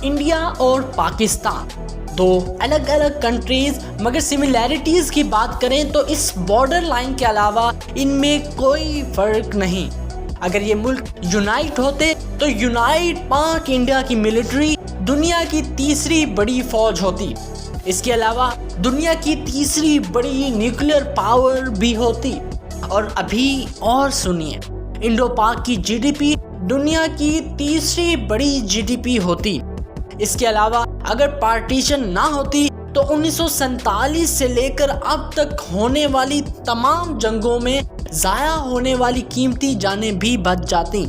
India اور پاکستان دو الگ الگ کنٹریز، مگر سملیرٹیز کی بات کریں تو اس بارڈر لائن کے علاوہ ان میں کوئی فرق نہیں۔ اگر یہ ملک یونائٹ ہوتے تو یونائٹ پاک انڈیا کی ملٹری دنیا کی تیسری بڑی فوج ہوتی، اس کے علاوہ دنیا کی تیسری بڑی نیوکلیئر پاور بھی ہوتی۔ اور ابھی اور سنیے، انڈو پاک کی جی ڈی پی دنیا کی تیسری بڑی جی ڈی پی ہوتی۔ اس کے علاوہ اگر پارٹیشن نہ ہوتی تو 1947 سے لے کر اب تک ہونے والی تمام جنگوں میں ضائع ہونے والی قیمتی جانیں بھی بچ جاتی۔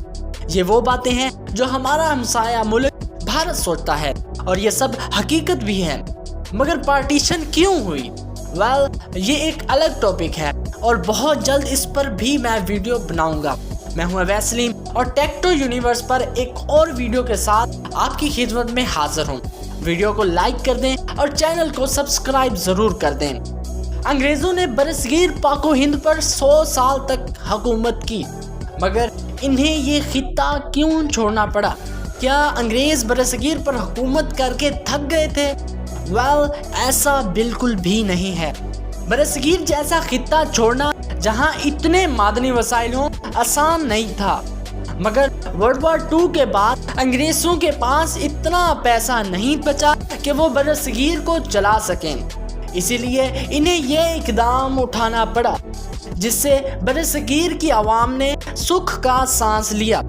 یہ وہ باتیں ہیں جو ہمارا ہمسایہ ملک بھارت سوچتا ہے، اور یہ سب حقیقت بھی ہے۔ مگر پارٹیشن کیوں ہوئی؟ یہ ایک الگ ٹاپک ہے اور بہت جلد اس پر بھی میں ویڈیو بناؤں گا۔ میں ہوں اویس سلیم اور ٹیکٹو یونیورس پر ایک اور ویڈیو کے ساتھ آپ کی خدمت میں حاضر ہوں۔ ویڈیو کو لائک کر دیں اور چینل کو سبسکرائب ضرور کر دیں۔ انگریزوں نے برصغیر پاک و ہند پر 100 سال تک حکومت کی، مگر انہیں یہ خطہ کیوں چھوڑنا پڑا؟ کیا انگریز برصغیر پر حکومت کر کے تھک گئے تھے؟ ایسا بالکل بھی نہیں ہے۔ برصغیر جیسا خطہ چھوڑنا جہاں اتنے معدنی وسائل ہوں آسان نہیں تھا، مگر ورلڈ وار 2 کے بعد انگریزوں کے پاس اتنا پیسہ نہیں بچا کہ وہ برصغیر کو چلا سکیں، اسی لیے انہیں یہ اقدام اٹھانا پڑا، جس سے برصغیر کی عوام نے سکھ کا سانس لیا۔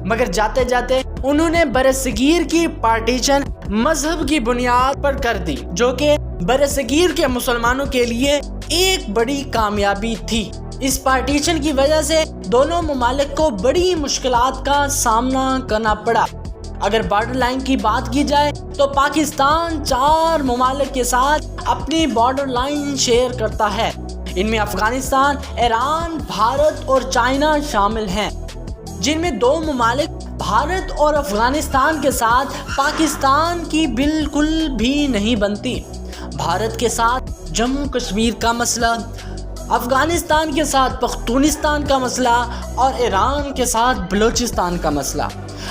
مگر جاتے جاتے انہوں نے برصغیر کی پارٹیشن مذہب کی بنیاد پر کر دی، جو کہ برصغیر کے مسلمانوں کے لیے ایک بڑی کامیابی تھی۔ اس پارٹیشن کی وجہ سے دونوں ممالک کو بڑی مشکلات کا سامنا کرنا پڑا۔ اگر بارڈر لائن کی بات کی جائے تو پاکستان 4 ممالک کے ساتھ اپنی بارڈر لائن شیئر کرتا ہے۔ ان میں افغانستان، ایران، بھارت اور چائنا شامل ہیں، جن میں 2 ممالک بھارت اور افغانستان کے ساتھ پاکستان کی بالکل بھی نہیں بنتی۔ بھارت کے ساتھ جموں کشمیر کا مسئلہ، افغانستان کے ساتھ پختونستان کا مسئلہ اور ایران کے ساتھ بلوچستان کا مسئلہ۔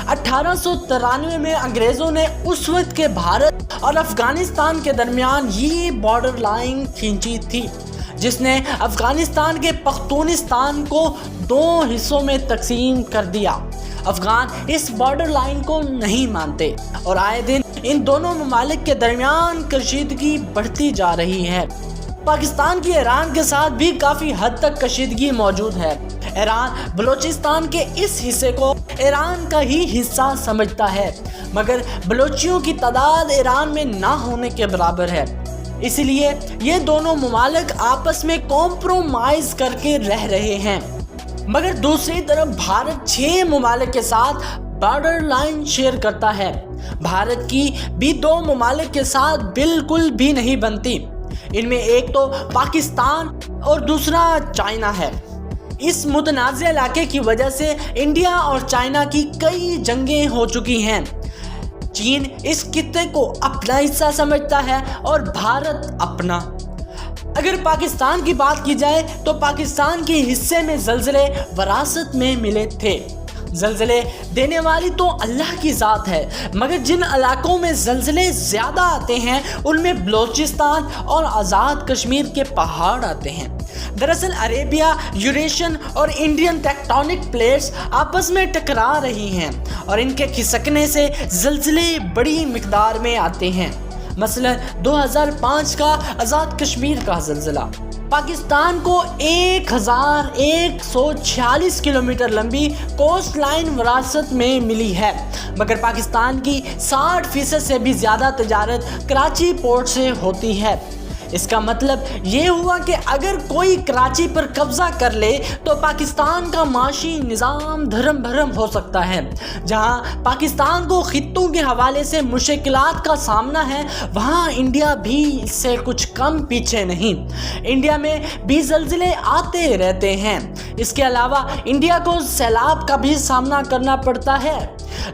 1893 میں انگریزوں نے اس وقت کے بھارت اور افغانستان کے درمیان یہ بارڈر لائن کھینچی تھی، جس نے افغانستان کے پختونستان کو 2 حصوں میں تقسیم کر دیا۔ افغان اس بارڈر لائن کو نہیں مانتے اور آئے دن ان دونوں ممالک کے درمیان کشیدگی بڑھتی جا رہی ہے۔ پاکستان کی ایران کے ساتھ بھی کافی حد تک کشیدگی موجود ہے۔ ایران بلوچستان کے اس حصے کو ایران کا ہی حصہ سمجھتا ہے، مگر بلوچیوں کی تعداد ایران میں نہ ہونے کے برابر ہے، اسی لیے یہ دونوں ممالک آپس میں کمپرومائز کر کے رہ رہے ہیں۔ مگر دوسری طرف بھارت 6 ممالک کے ساتھ بارڈر لائن شیئر کرتا ہے۔ بھارت کی بھی 2 ممالک کے ساتھ بالکل بھی نہیں بنتی، ان میں ایک تو پاکستان اور دوسرا چائنا ہے۔ اس متنازع علاقے کی وجہ سے انڈیا اور چائنا کی کئی جنگیں ہو چکی ہیں۔ چین اس خطے کو اپنا حصہ سمجھتا ہے اور بھارت اپنا۔ اگر پاکستان کی بات کی جائے تو پاکستان کے حصے میں زلزلے وراثت میں ملے تھے۔ زلزلے دینے والی تو اللہ کی ذات ہے، مگر جن علاقوں میں زلزلے زیادہ آتے ہیں ان میں بلوچستان اور آزاد کشمیر کے پہاڑ آتے ہیں۔ دراصل عربیہ، یوریشین اور انڈین ٹیکٹونک پلیٹس آپس میں ٹکرا رہی ہیں اور ان کے کھسکنے سے زلزلے بڑی مقدار میں آتے ہیں۔ مثلا 2005 کا آزاد کشمیر کا زلزلہ پاکستان کو 1146 کلومیٹر لمبی کوسٹ لائن وراثت میں ملی ہے، مگر پاکستان کی 60% سے بھی زیادہ تجارت کراچی پورٹ سے ہوتی ہے۔ اس کا مطلب یہ ہوا کہ اگر کوئی کراچی پر قبضہ کر لے تو پاکستان کا معاشی نظام دھرم بھرم ہو سکتا ہے۔ جہاں پاکستان کو خطوں کے حوالے سے مشکلات کا سامنا ہے، وہاں انڈیا بھی اس سے کچھ کم پیچھے نہیں۔ انڈیا میں بھی زلزلے آتے رہتے ہیں۔ اس کے علاوہ انڈیا کو سیلاب کا بھی سامنا کرنا پڑتا ہے۔